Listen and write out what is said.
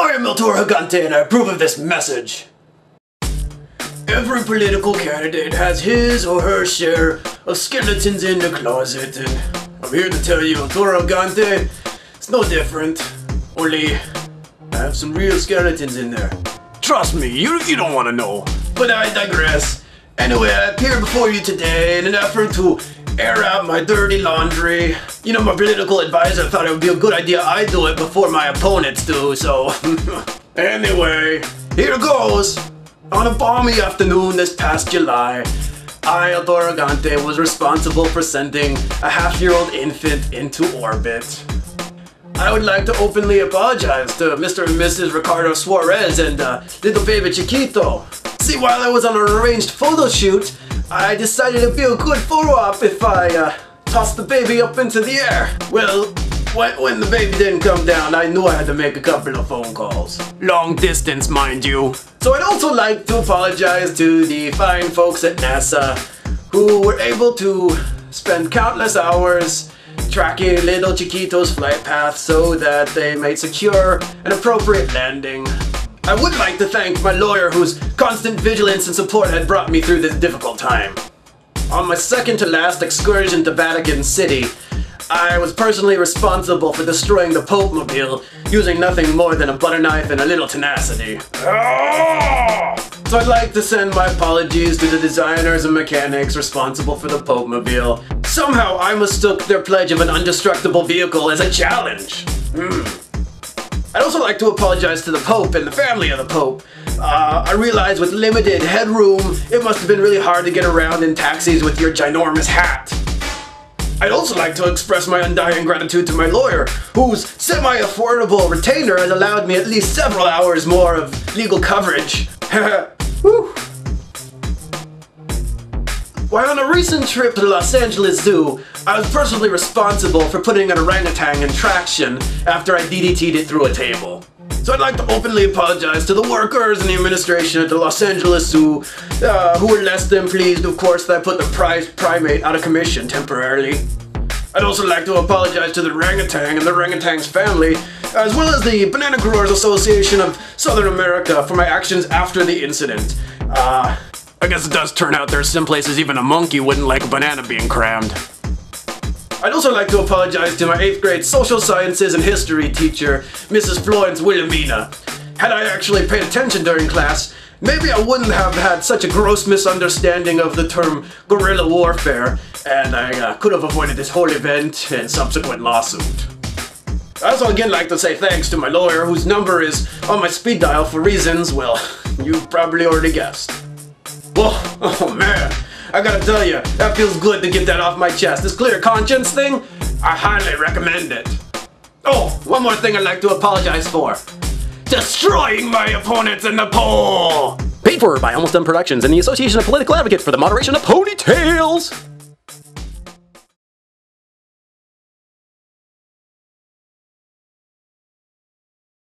I am Toro and I approve of this message. Every political candidate has his or her share of skeletons in the closet, and I'm here to tell you, Toro it's no different. Only I have some real skeletons in there. Trust me, you don't want to know. But I digress. Anyway, I appear before you today in an effort to air out my dirty laundry. You know, my political advisor thought it would be a good idea I do it before my opponents do, so... Anyway, here goes. On a balmy afternoon this past July, I, Toro was responsible for sending a half-year-old infant into orbit. I would like to openly apologize to Mr. and Mrs. Ricardo Suarez and little baby Chiquito. See, while I was on an arranged photo shoot, I decided it'd be a good photo op if I tossed the baby up into the air. Well, when the baby didn't come down, I knew I had to make a couple of phone calls. Long distance, mind you. So I'd also like to apologize to the fine folks at NASA who were able to spend countless hours tracking little Chiquito's flight path so that they might secure an appropriate landing. I would like to thank my lawyer whose constant vigilance and support had brought me through this difficult time. On my second to last excursion to Vatican City, I was personally responsible for destroying the Pope Mobile using nothing more than a butter knife and a little tenacity. So I'd like to send my apologies to the designers and mechanics responsible for the Pope Mobile. Somehow I mistook their pledge of an indestructible vehicle as a challenge. I'd also like to apologize to the Pope and the family of the Pope. I realize with limited headroom, it must have been really hard to get around in taxis with your ginormous hat. I'd also like to express my undying gratitude to my lawyer, whose semi-affordable retainer has allowed me at least several hours more of legal coverage. Whew. While on a recent trip to the Los Angeles Zoo, I was personally responsible for putting an orangutan in traction after I DDT'd it through a table. So I'd like to openly apologize to the workers and the administration at the Los Angeles Zoo, who were less than pleased, of course, that I put the prized primate out of commission temporarily. I'd also like to apologize to the orangutan and the orangutan's family, as well as the Banana Growers Association of Southern America for my actions after the incident. I guess it does turn out there's some places even a monkey wouldn't like a banana being crammed. I'd also like to apologize to my 8th grade social sciences and history teacher, Mrs. Florence Wilhelmina. Had I actually paid attention during class, maybe I wouldn't have had such a gross misunderstanding of the term guerrilla warfare, and I could have avoided this whole event and subsequent lawsuit. I also again like to say thanks to my lawyer, whose number is on my speed dial for reasons, well, you've probably already guessed. Oh man, I gotta tell you, that feels good to get that off my chest. This clear conscience thing, I highly recommend it. Oh, one more thing I'd like to apologize for. Destroying my opponents in the poll! Paid for by Almost Done Productions and the Association of Political Advocates for the Moderation of Ponytails!